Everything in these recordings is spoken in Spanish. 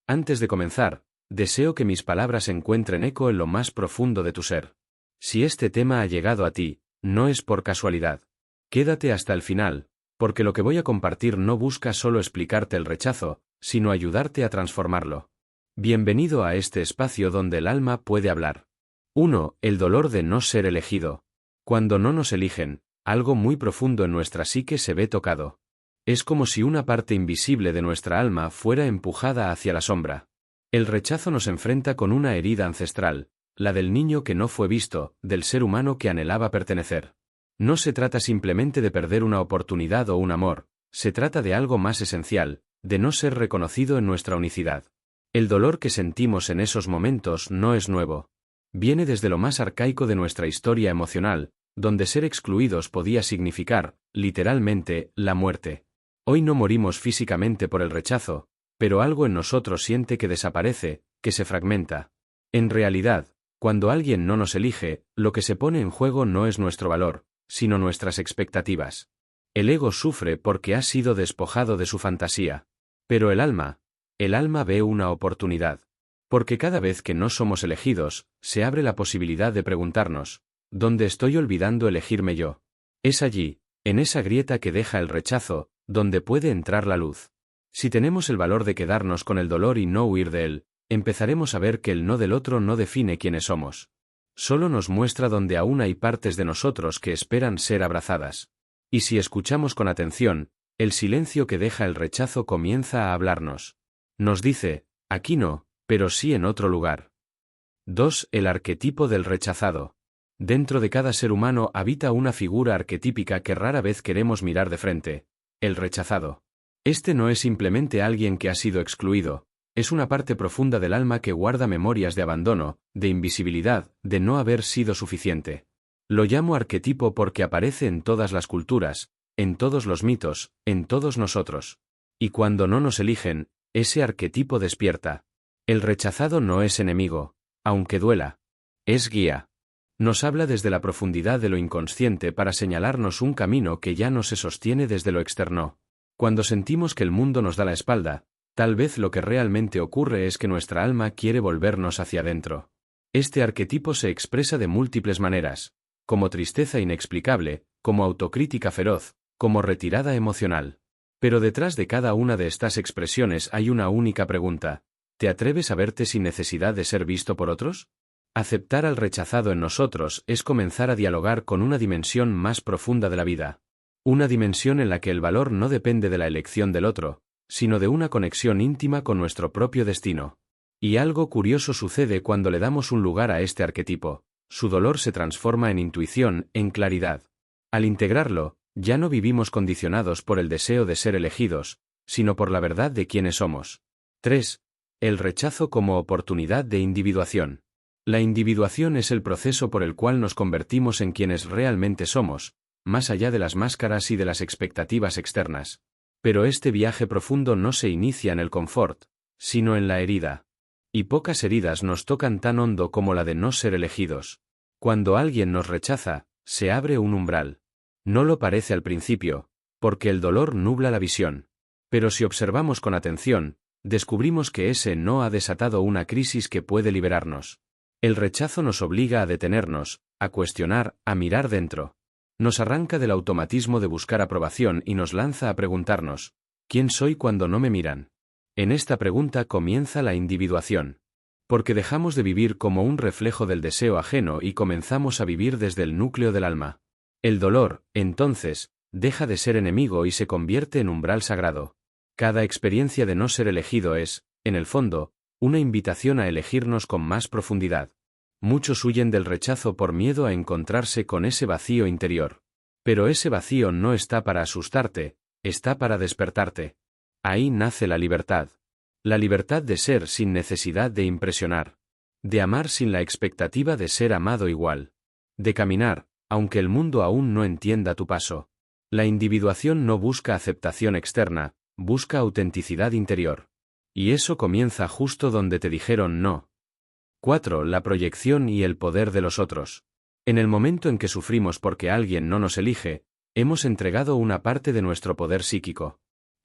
Antes de comenzar, deseo que mis palabras encuentren eco en lo más profundo de tu ser. Si este tema ha llegado a ti, no es por casualidad. Quédate hasta el final, porque lo que voy a compartir no busca solo explicarte el rechazo, sino ayudarte a transformarlo. Bienvenido a este espacio donde el alma puede hablar. 1. El dolor de no ser elegido. Cuando no nos eligen, algo muy profundo en nuestra psique se ve tocado. Es como si una parte invisible de nuestra alma fuera empujada hacia la sombra. El rechazo nos enfrenta con una herida ancestral, la del niño que no fue visto, del ser humano que anhelaba pertenecer. No se trata simplemente de perder una oportunidad o un amor, se trata de algo más esencial, de no ser reconocido en nuestra unicidad. El dolor que sentimos en esos momentos no es nuevo. Viene desde lo más arcaico de nuestra historia emocional, donde ser excluidos podía significar, literalmente, la muerte. Hoy no morimos físicamente por el rechazo, pero algo en nosotros siente que desaparece, que se fragmenta. En realidad, cuando alguien no nos elige, lo que se pone en juego no es nuestro valor, sino nuestras expectativas. El ego sufre porque ha sido despojado de su fantasía. Pero el alma ve una oportunidad. Porque cada vez que no somos elegidos, se abre la posibilidad de preguntarnos, ¿dónde estoy olvidando elegirme yo? Es allí, en esa grieta que deja el rechazo, donde puede entrar la luz. Si tenemos el valor de quedarnos con el dolor y no huir de él, empezaremos a ver que el no del otro no define quiénes somos. Solo nos muestra donde aún hay partes de nosotros que esperan ser abrazadas. Y si escuchamos con atención, el silencio que deja el rechazo comienza a hablarnos. Nos dice, aquí no, pero sí en otro lugar. 2. El arquetipo del rechazado. Dentro de cada ser humano habita una figura arquetípica que rara vez queremos mirar de frente: el rechazado. Este no es simplemente alguien que ha sido excluido, es una parte profunda del alma que guarda memorias de abandono, de invisibilidad, de no haber sido suficiente. Lo llamo arquetipo porque aparece en todas las culturas, en todos los mitos, en todos nosotros. Y cuando no nos eligen, ese arquetipo despierta. El rechazado no es enemigo, aunque duela. Es guía. Nos habla desde la profundidad de lo inconsciente para señalarnos un camino que ya no se sostiene desde lo externo. Cuando sentimos que el mundo nos da la espalda, tal vez lo que realmente ocurre es que nuestra alma quiere volvernos hacia adentro. Este arquetipo se expresa de múltiples maneras, como tristeza inexplicable, como autocrítica feroz, como retirada emocional. Pero detrás de cada una de estas expresiones hay una única pregunta: ¿te atreves a verte sin necesidad de ser visto por otros? Aceptar al rechazado en nosotros es comenzar a dialogar con una dimensión más profunda de la vida. Una dimensión en la que el valor no depende de la elección del otro, sino de una conexión íntima con nuestro propio destino. Y algo curioso sucede cuando le damos un lugar a este arquetipo: su dolor se transforma en intuición, en claridad. Al integrarlo, ya no vivimos condicionados por el deseo de ser elegidos, sino por la verdad de quiénes somos. 3. El rechazo como oportunidad de individuación. La individuación es el proceso por el cual nos convertimos en quienes realmente somos, más allá de las máscaras y de las expectativas externas. Pero este viaje profundo no se inicia en el confort, sino en la herida. Y pocas heridas nos tocan tan hondo como la de no ser elegidos. Cuando alguien nos rechaza, se abre un umbral. No lo parece al principio, porque el dolor nubla la visión. Pero si observamos con atención, descubrimos que ese no ha desatado una crisis que puede liberarnos. El rechazo nos obliga a detenernos, a cuestionar, a mirar dentro. Nos arranca del automatismo de buscar aprobación y nos lanza a preguntarnos: ¿quién soy cuando no me miran? En esta pregunta comienza la individuación. Porque dejamos de vivir como un reflejo del deseo ajeno y comenzamos a vivir desde el núcleo del alma. El dolor, entonces, deja de ser enemigo y se convierte en umbral sagrado. Cada experiencia de no ser elegido es, en el fondo, una invitación a elegirnos con más profundidad. Muchos huyen del rechazo por miedo a encontrarse con ese vacío interior. Pero ese vacío no está para asustarte, está para despertarte. Ahí nace la libertad. La libertad de ser sin necesidad de impresionar. De amar sin la expectativa de ser amado igual. De caminar, aunque el mundo aún no entienda tu paso. La individuación no busca aceptación externa, busca autenticidad interior. Y eso comienza justo donde te dijeron no. 4. La proyección y el poder de los otros. En el momento en que sufrimos porque alguien no nos elige, hemos entregado una parte de nuestro poder psíquico.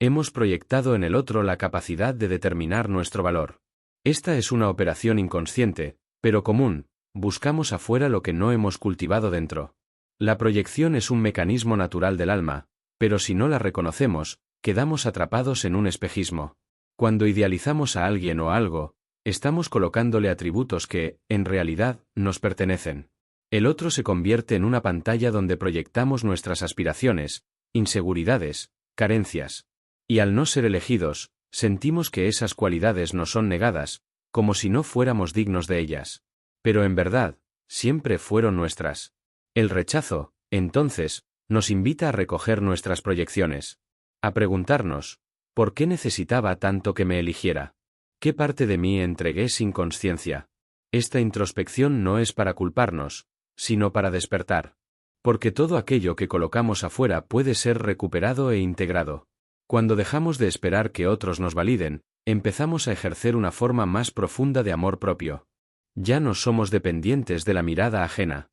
Hemos proyectado en el otro la capacidad de determinar nuestro valor. Esta es una operación inconsciente, pero común. Buscamos afuera lo que no hemos cultivado dentro. La proyección es un mecanismo natural del alma, pero si no la reconocemos, quedamos atrapados en un espejismo. Cuando idealizamos a alguien o algo, estamos colocándole atributos que, en realidad, nos pertenecen. El otro se convierte en una pantalla donde proyectamos nuestras aspiraciones, inseguridades, carencias. Y al no ser elegidos, sentimos que esas cualidades nos son negadas, como si no fuéramos dignos de ellas. Pero en verdad, siempre fueron nuestras. El rechazo, entonces, nos invita a recoger nuestras proyecciones. A preguntarnos, ¿por qué necesitaba tanto que me eligiera? ¿Qué parte de mí entregué sin conciencia? Esta introspección no es para culparnos, sino para despertar. Porque todo aquello que colocamos afuera puede ser recuperado e integrado. Cuando dejamos de esperar que otros nos validen, empezamos a ejercer una forma más profunda de amor propio. Ya no somos dependientes de la mirada ajena.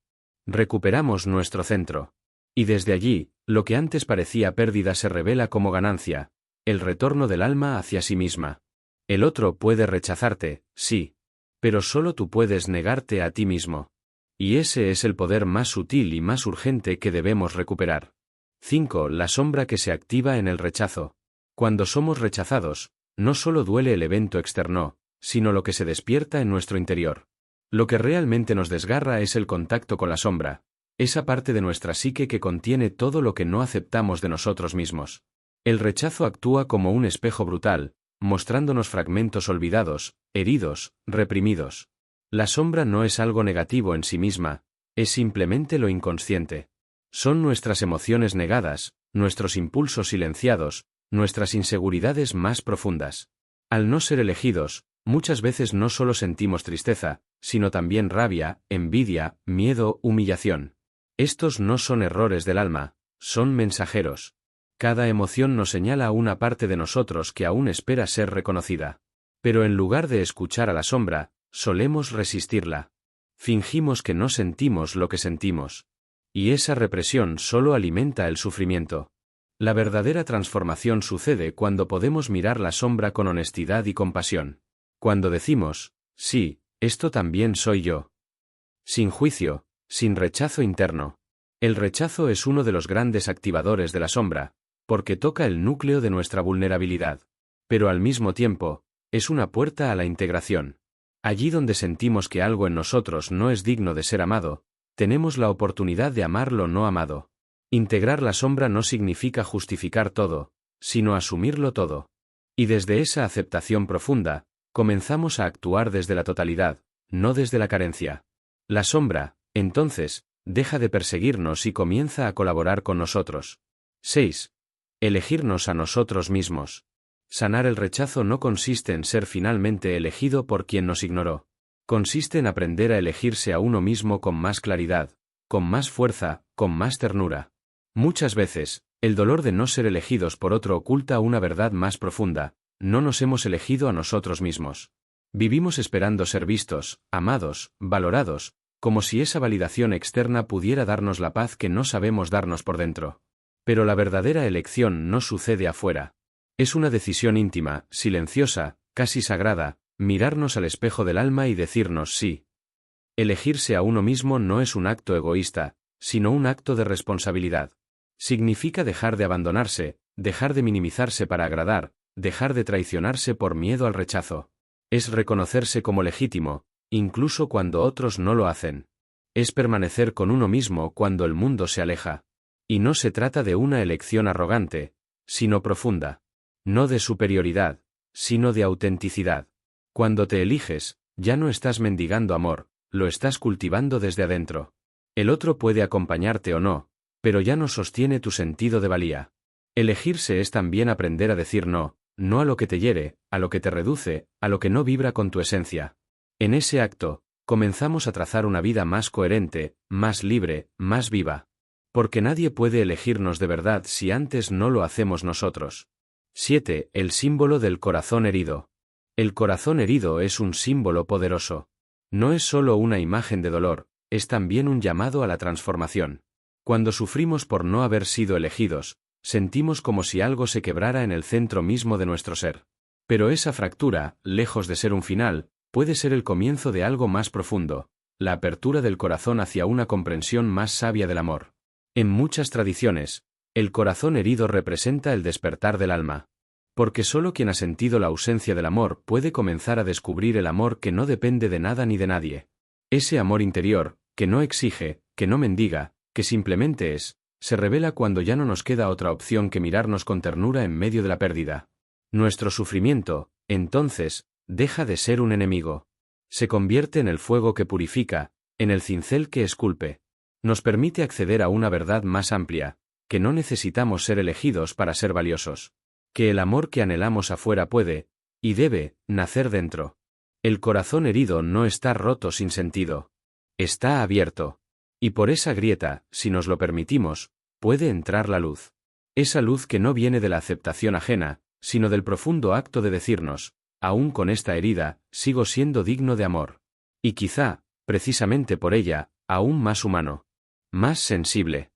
Recuperamos nuestro centro. Y desde allí, lo que antes parecía pérdida se revela como ganancia, el retorno del alma hacia sí misma. El otro puede rechazarte, sí. Pero solo tú puedes negarte a ti mismo. Y ese es el poder más sutil y más urgente que debemos recuperar. 5. La sombra que se activa en el rechazo. Cuando somos rechazados, no solo duele el evento externo, sino lo que se despierta en nuestro interior. Lo que realmente nos desgarra es el contacto con la sombra, esa parte de nuestra psique que contiene todo lo que no aceptamos de nosotros mismos. El rechazo actúa como un espejo brutal, mostrándonos fragmentos olvidados, heridos, reprimidos. La sombra no es algo negativo en sí misma, es simplemente lo inconsciente. Son nuestras emociones negadas, nuestros impulsos silenciados, nuestras inseguridades más profundas. Al no ser elegidos, muchas veces no solo sentimos tristeza, sino también rabia, envidia, miedo, humillación. Estos no son errores del alma, son mensajeros. Cada emoción nos señala a una parte de nosotros que aún espera ser reconocida. Pero en lugar de escuchar a la sombra, solemos resistirla. Fingimos que no sentimos lo que sentimos. Y esa represión solo alimenta el sufrimiento. La verdadera transformación sucede cuando podemos mirar la sombra con honestidad y compasión. Cuando decimos, sí, esto también soy yo. Sin juicio, sin rechazo interno. El rechazo es uno de los grandes activadores de la sombra, porque toca el núcleo de nuestra vulnerabilidad. Pero al mismo tiempo, es una puerta a la integración. Allí donde sentimos que algo en nosotros no es digno de ser amado, tenemos la oportunidad de amar lo no amado. Integrar la sombra no significa justificar todo, sino asumirlo todo. Y desde esa aceptación profunda, comenzamos a actuar desde la totalidad, no desde la carencia. La sombra, entonces, deja de perseguirnos y comienza a colaborar con nosotros. 6. Elegirnos a nosotros mismos. Sanar el rechazo no consiste en ser finalmente elegido por quien nos ignoró. Consiste en aprender a elegirse a uno mismo con más claridad, con más fuerza, con más ternura. Muchas veces, el dolor de no ser elegidos por otro oculta una verdad más profunda: no nos hemos elegido a nosotros mismos. Vivimos esperando ser vistos, amados, valorados, como si esa validación externa pudiera darnos la paz que no sabemos darnos por dentro. Pero la verdadera elección no sucede afuera. Es una decisión íntima, silenciosa, casi sagrada, mirarnos al espejo del alma y decirnos sí. Elegirse a uno mismo no es un acto egoísta, sino un acto de responsabilidad. Significa dejar de abandonarse, dejar de minimizarse para agradar, dejar de traicionarse por miedo al rechazo. Es reconocerse como legítimo, incluso cuando otros no lo hacen. Es permanecer con uno mismo cuando el mundo se aleja. Y no se trata de una elección arrogante, sino profunda. No de superioridad, sino de autenticidad. Cuando te eliges, ya no estás mendigando amor, lo estás cultivando desde adentro. El otro puede acompañarte o no, pero ya no sostiene tu sentido de valía. Elegirse es también aprender a decir no, no a lo que te hiere, a lo que te reduce, a lo que no vibra con tu esencia. En ese acto, comenzamos a trazar una vida más coherente, más libre, más viva. Porque nadie puede elegirnos de verdad si antes no lo hacemos nosotros. 7. El símbolo del corazón herido. El corazón herido es un símbolo poderoso. No es solo una imagen de dolor, es también un llamado a la transformación. Cuando sufrimos por no haber sido elegidos, sentimos como si algo se quebrara en el centro mismo de nuestro ser. Pero esa fractura, lejos de ser un final, puede ser el comienzo de algo más profundo, la apertura del corazón hacia una comprensión más sabia del amor. En muchas tradiciones, el corazón herido representa el despertar del alma. Porque solo quien ha sentido la ausencia del amor puede comenzar a descubrir el amor que no depende de nada ni de nadie. Ese amor interior, que no exige, que no mendiga, que simplemente es, se revela cuando ya no nos queda otra opción que mirarnos con ternura en medio de la pérdida. Nuestro sufrimiento, entonces, deja de ser un enemigo. Se convierte en el fuego que purifica, en el cincel que esculpe. Nos permite acceder a una verdad más amplia, que no necesitamos ser elegidos para ser valiosos. Que el amor que anhelamos afuera puede, y debe, nacer dentro. El corazón herido no está roto sin sentido. Está abierto. Y por esa grieta, si nos lo permitimos, puede entrar la luz. Esa luz que no viene de la aceptación ajena, sino del profundo acto de decirnos, aún con esta herida, sigo siendo digno de amor. Y quizá, precisamente por ella, aún más humano. Más sensible.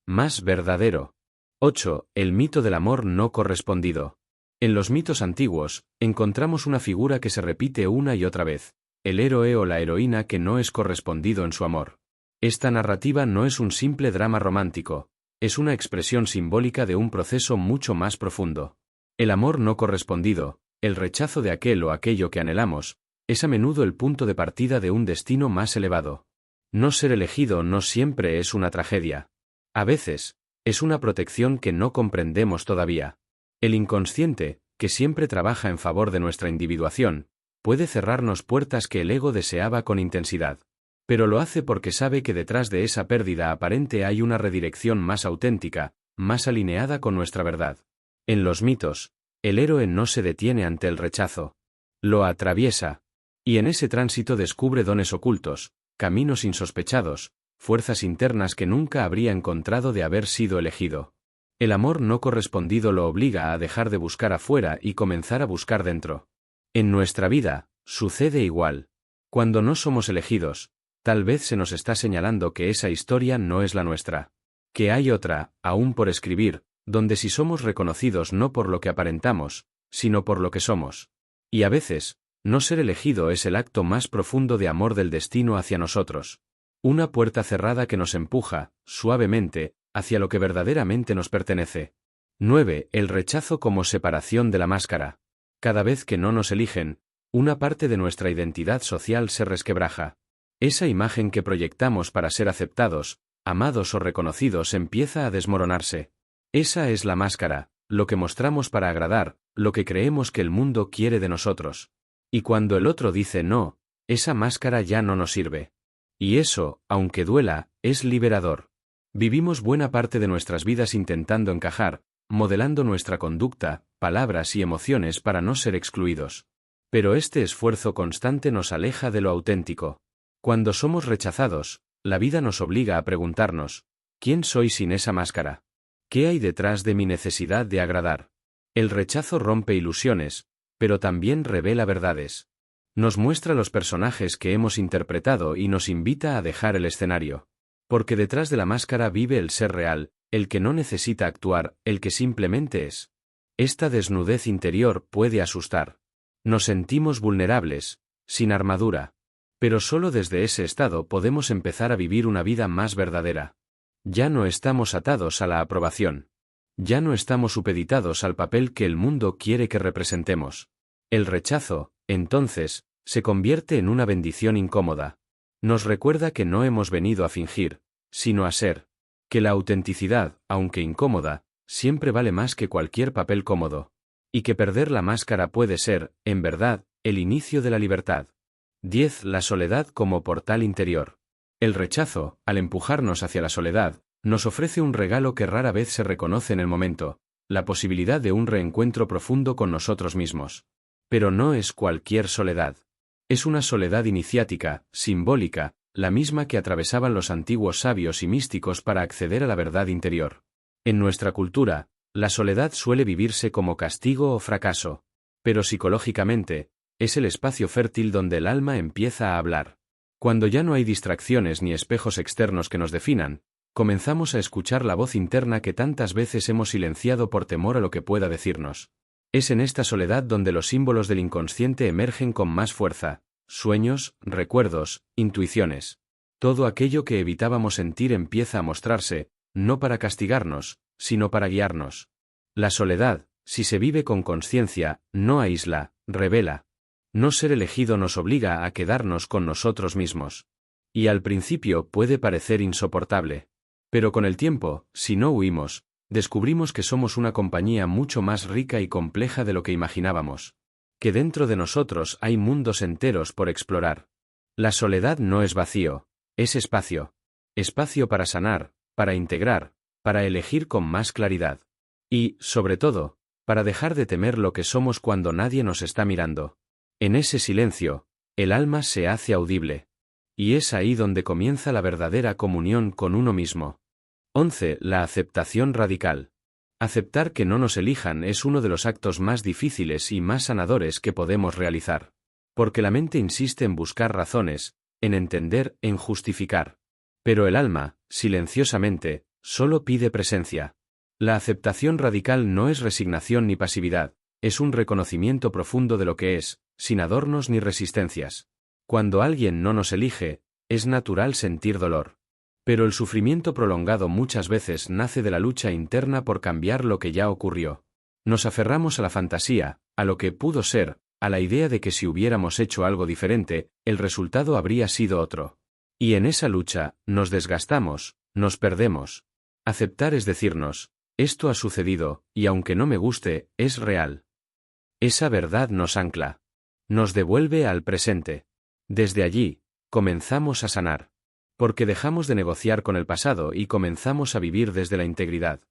Más verdadero. 8. El mito del amor no correspondido. En los mitos antiguos, encontramos una figura que se repite una y otra vez, el héroe o la heroína que no es correspondido en su amor. Esta narrativa no es un simple drama romántico, es una expresión simbólica de un proceso mucho más profundo. El amor no correspondido, el rechazo de aquel o aquello que anhelamos, es a menudo el punto de partida de un destino más elevado. No ser elegido no siempre es una tragedia. A veces, es una protección que no comprendemos todavía. El inconsciente, que siempre trabaja en favor de nuestra individuación, puede cerrarnos puertas que el ego deseaba con intensidad. Pero lo hace porque sabe que detrás de esa pérdida aparente hay una redirección más auténtica, más alineada con nuestra verdad. En los mitos, el héroe no se detiene ante el rechazo. Lo atraviesa. Y en ese tránsito descubre dones ocultos, caminos insospechados, fuerzas internas que nunca habría encontrado de haber sido elegido. El amor no correspondido lo obliga a dejar de buscar afuera y comenzar a buscar dentro. En nuestra vida, sucede igual. Cuando no somos elegidos, tal vez se nos está señalando que esa historia no es la nuestra. Que hay otra, aún por escribir, donde sí somos reconocidos no por lo que aparentamos, sino por lo que somos. Y a veces, no ser elegido es el acto más profundo de amor del destino hacia nosotros. Una puerta cerrada que nos empuja, suavemente, hacia lo que verdaderamente nos pertenece. 9. El rechazo como separación de la máscara. Cada vez que no nos eligen, una parte de nuestra identidad social se resquebraja. Esa imagen que proyectamos para ser aceptados, amados o reconocidos empieza a desmoronarse. Esa es la máscara, lo que mostramos para agradar, lo que creemos que el mundo quiere de nosotros. Y cuando el otro dice no, esa máscara ya no nos sirve. Y eso, aunque duela, es liberador. Vivimos buena parte de nuestras vidas intentando encajar, modelando nuestra conducta, palabras y emociones para no ser excluidos. Pero este esfuerzo constante nos aleja de lo auténtico. Cuando somos rechazados, la vida nos obliga a preguntarnos, ¿quién soy sin esa máscara? ¿Qué hay detrás de mi necesidad de agradar? El rechazo rompe ilusiones, pero también revela verdades. Nos muestra los personajes que hemos interpretado y nos invita a dejar el escenario. Porque detrás de la máscara vive el ser real, el que no necesita actuar, el que simplemente es. Esta desnudez interior puede asustar. Nos sentimos vulnerables, sin armadura. Pero solo desde ese estado podemos empezar a vivir una vida más verdadera. Ya no estamos atados a la aprobación. Ya no estamos supeditados al papel que el mundo quiere que representemos. El rechazo, entonces, se convierte en una bendición incómoda. Nos recuerda que no hemos venido a fingir, sino a ser. Que la autenticidad, aunque incómoda, siempre vale más que cualquier papel cómodo. Y que perder la máscara puede ser, en verdad, el inicio de la libertad. 10. La soledad como portal interior. El rechazo, al empujarnos hacia la soledad, nos ofrece un regalo que rara vez se reconoce en el momento, la posibilidad de un reencuentro profundo con nosotros mismos. Pero no es cualquier soledad. Es una soledad iniciática, simbólica, la misma que atravesaban los antiguos sabios y místicos para acceder a la verdad interior. En nuestra cultura, la soledad suele vivirse como castigo o fracaso, pero psicológicamente, es el espacio fértil donde el alma empieza a hablar. Cuando ya no hay distracciones ni espejos externos que nos definan, Comenzamos a escuchar la voz interna que tantas veces hemos silenciado por temor a lo que pueda decirnos. Es en esta soledad donde los símbolos del inconsciente emergen con más fuerza: sueños, recuerdos, intuiciones. Todo aquello que evitábamos sentir empieza a mostrarse, no para castigarnos, sino para guiarnos. La soledad, si se vive con conciencia, no aísla, revela. No ser elegido nos obliga a quedarnos con nosotros mismos. Y al principio puede parecer insoportable. Pero con el tiempo, si no huimos, descubrimos que somos una compañía mucho más rica y compleja de lo que imaginábamos. Que dentro de nosotros hay mundos enteros por explorar. La soledad no es vacío, es espacio. Espacio para sanar, para integrar, para elegir con más claridad. Y, sobre todo, para dejar de temer lo que somos cuando nadie nos está mirando. En ese silencio, el alma se hace audible. Y es ahí donde comienza la verdadera comunión con uno mismo. 11. La aceptación radical. Aceptar que no nos elijan es uno de los actos más difíciles y más sanadores que podemos realizar. Porque la mente insiste en buscar razones, en entender, en justificar. Pero el alma, silenciosamente, solo pide presencia. La aceptación radical no es resignación ni pasividad, es un reconocimiento profundo de lo que es, sin adornos ni resistencias. Cuando alguien no nos elige, es natural sentir dolor. Pero el sufrimiento prolongado muchas veces nace de la lucha interna por cambiar lo que ya ocurrió. Nos aferramos a la fantasía, a lo que pudo ser, a la idea de que si hubiéramos hecho algo diferente, el resultado habría sido otro. Y en esa lucha, nos desgastamos, nos perdemos. Aceptar es decirnos: esto ha sucedido, y aunque no me guste, es real. Esa verdad nos ancla. Nos devuelve al presente. Desde allí, comenzamos a sanar. Porque dejamos de negociar con el pasado y comenzamos a vivir desde la integridad.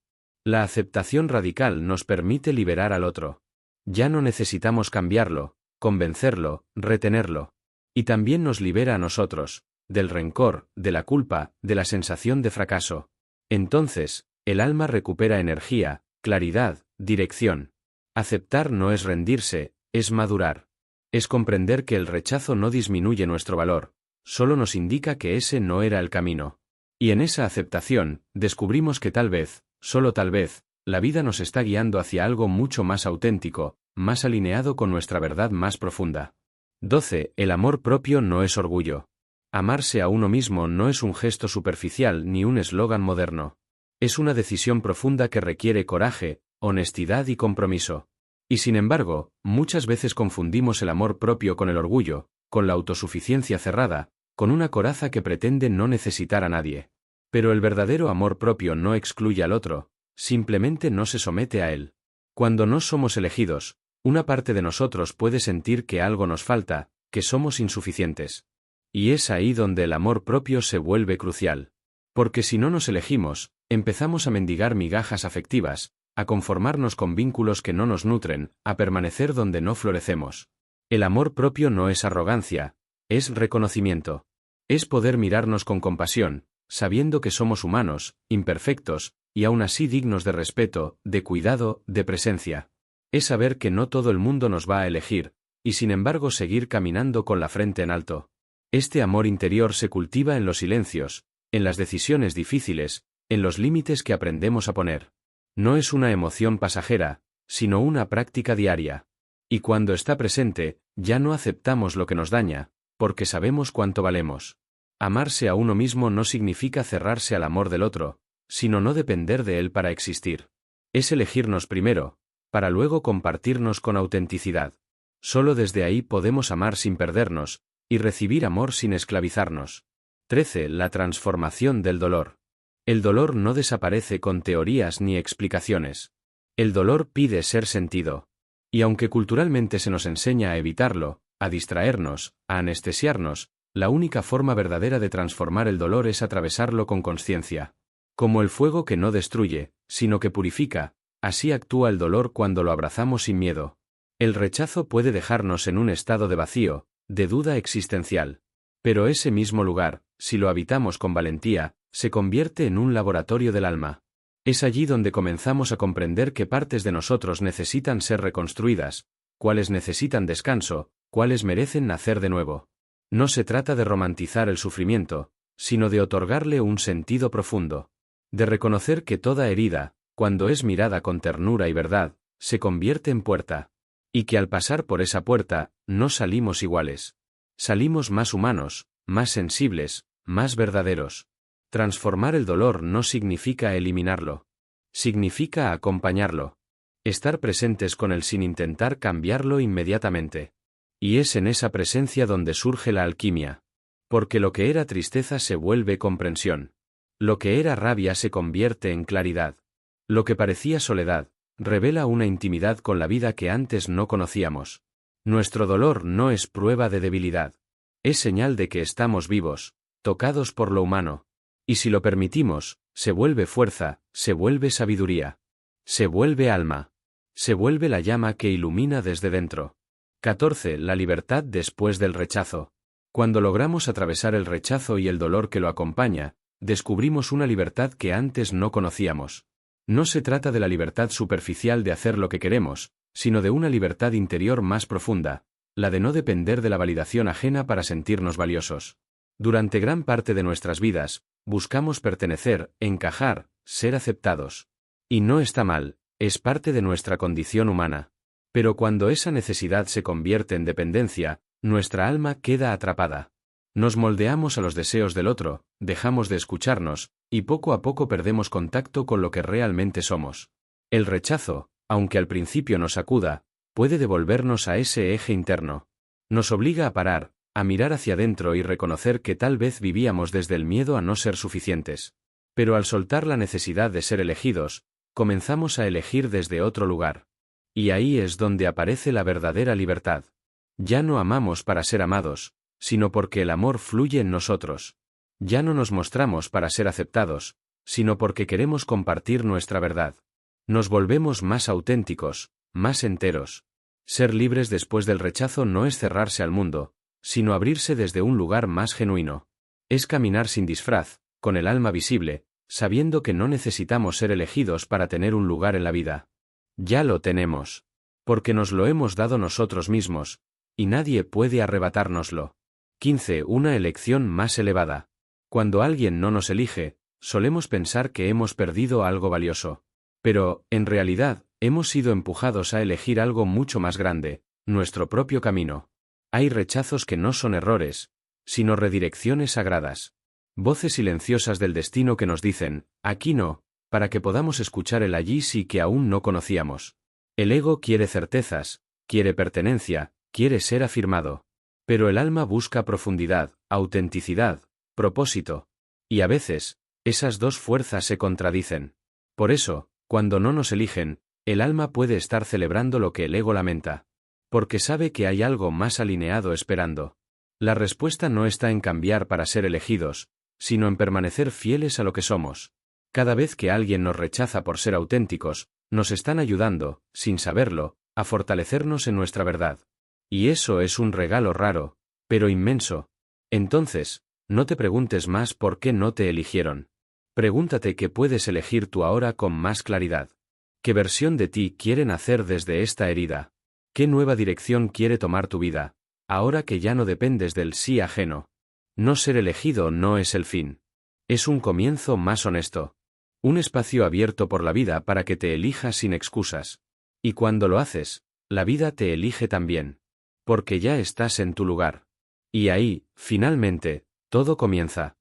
La aceptación radical nos permite liberar al otro. Ya no necesitamos cambiarlo, convencerlo, retenerlo. Y también nos libera a nosotros, del rencor, de la culpa, de la sensación de fracaso. Entonces, el alma recupera energía, claridad, dirección. Aceptar no es rendirse, es madurar. Es comprender que el rechazo no disminuye nuestro valor, solo nos indica que ese no era el camino. Y en esa aceptación, descubrimos que tal vez, solo tal vez, la vida nos está guiando hacia algo mucho más auténtico, más alineado con nuestra verdad más profunda. 12. El amor propio no es orgullo. Amarse a uno mismo no es un gesto superficial ni un eslogan moderno. Es una decisión profunda que requiere coraje, honestidad y compromiso. Y sin embargo, muchas veces confundimos el amor propio con el orgullo, con la autosuficiencia cerrada, con una coraza que pretende no necesitar a nadie. Pero el verdadero amor propio no excluye al otro, simplemente no se somete a él. Cuando no somos elegidos, una parte de nosotros puede sentir que algo nos falta, que somos insuficientes. Y es ahí donde el amor propio se vuelve crucial. Porque si no nos elegimos, empezamos a mendigar migajas afectivas, a conformarnos con vínculos que no nos nutren, a permanecer donde no florecemos. El amor propio no es arrogancia, es reconocimiento. Es poder mirarnos con compasión, sabiendo que somos humanos, imperfectos, y aún así dignos de respeto, de cuidado, de presencia. Es saber que no todo el mundo nos va a elegir, y sin embargo seguir caminando con la frente en alto. Este amor interior se cultiva en los silencios, en las decisiones difíciles, en los límites que aprendemos a poner. No es una emoción pasajera, sino una práctica diaria. Y cuando está presente, ya no aceptamos lo que nos daña, porque sabemos cuánto valemos. Amarse a uno mismo no significa cerrarse al amor del otro, sino no depender de él para existir. Es elegirnos primero, para luego compartirnos con autenticidad. Solo desde ahí podemos amar sin perdernos, y recibir amor sin esclavizarnos. 13. La transformación del dolor. El dolor no desaparece con teorías ni explicaciones. El dolor pide ser sentido. Y aunque culturalmente se nos enseña a evitarlo, a distraernos, a anestesiarnos, la única forma verdadera de transformar el dolor es atravesarlo con conciencia. Como el fuego que no destruye, sino que purifica, así actúa el dolor cuando lo abrazamos sin miedo. El rechazo puede dejarnos en un estado de vacío, de duda existencial. Pero ese mismo lugar, si lo habitamos con valentía, se convierte en un laboratorio del alma. Es allí donde comenzamos a comprender qué partes de nosotros necesitan ser reconstruidas, cuáles necesitan descanso, cuáles merecen nacer de nuevo. No se trata de romantizar el sufrimiento, sino de otorgarle un sentido profundo. De reconocer que toda herida, cuando es mirada con ternura y verdad, se convierte en puerta. Y que al pasar por esa puerta, no salimos iguales. Salimos más humanos, más sensibles, más verdaderos. Transformar el dolor no significa eliminarlo. Significa acompañarlo. Estar presentes con él sin intentar cambiarlo inmediatamente. Y es en esa presencia donde surge la alquimia. Porque lo que era tristeza se vuelve comprensión. Lo que era rabia se convierte en claridad. Lo que parecía soledad, revela una intimidad con la vida que antes no conocíamos. Nuestro dolor no es prueba de debilidad. Es señal de que estamos vivos, tocados por lo humano. Y si lo permitimos, se vuelve fuerza, se vuelve sabiduría. Se vuelve alma. Se vuelve la llama que ilumina desde dentro. 14. La libertad después del rechazo. Cuando logramos atravesar el rechazo y el dolor que lo acompaña, descubrimos una libertad que antes no conocíamos. No se trata de la libertad superficial de hacer lo que queremos, sino de una libertad interior más profunda, la de no depender de la validación ajena para sentirnos valiosos. Durante gran parte de nuestras vidas, buscamos pertenecer, encajar, ser aceptados. Y no está mal, es parte de nuestra condición humana. Pero cuando esa necesidad se convierte en dependencia, nuestra alma queda atrapada. Nos moldeamos a los deseos del otro, dejamos de escucharnos, y poco a poco perdemos contacto con lo que realmente somos. El rechazo, aunque al principio nos sacuda, puede devolvernos a ese eje interno. Nos obliga a parar, a mirar hacia adentro y reconocer que tal vez vivíamos desde el miedo a no ser suficientes. Pero al soltar la necesidad de ser elegidos, comenzamos a elegir desde otro lugar. Y ahí es donde aparece la verdadera libertad. Ya no amamos para ser amados, sino porque el amor fluye en nosotros. Ya no nos mostramos para ser aceptados, sino porque queremos compartir nuestra verdad. Nos volvemos más auténticos, más enteros. Ser libres después del rechazo no es cerrarse al mundo, sino abrirse desde un lugar más genuino. Es caminar sin disfraz, con el alma visible, sabiendo que no necesitamos ser elegidos para tener un lugar en la vida. Ya lo tenemos. Porque nos lo hemos dado nosotros mismos, y nadie puede arrebatárnoslo. 15. Una elección más elevada. Cuando alguien no nos elige, solemos pensar que hemos perdido algo valioso. Pero, en realidad, hemos sido empujados a elegir algo mucho más grande, nuestro propio camino. Hay rechazos que no son errores, sino redirecciones sagradas. Voces silenciosas del destino que nos dicen, aquí no, para que podamos escuchar el allí sí que aún no conocíamos. El ego quiere certezas, quiere pertenencia, quiere ser afirmado. Pero el alma busca profundidad, autenticidad, propósito. Y a veces, esas dos fuerzas se contradicen. Por eso, cuando no nos eligen, el alma puede estar celebrando lo que el ego lamenta. Porque sabe que hay algo más alineado esperando. La respuesta no está en cambiar para ser elegidos, sino en permanecer fieles a lo que somos. Cada vez que alguien nos rechaza por ser auténticos, nos están ayudando, sin saberlo, a fortalecernos en nuestra verdad. Y eso es un regalo raro, pero inmenso. Entonces, no te preguntes más por qué no te eligieron. Pregúntate qué puedes elegir tú ahora con más claridad. ¿Qué versión de ti quieren hacer desde esta herida? ¿Qué nueva dirección quiere tomar tu vida, ahora que ya no dependes del sí ajeno? No ser elegido no es el fin. Es un comienzo más honesto. Un espacio abierto por la vida para que te elijas sin excusas. Y cuando lo haces, la vida te elige también. Porque ya estás en tu lugar. Y ahí, finalmente, todo comienza.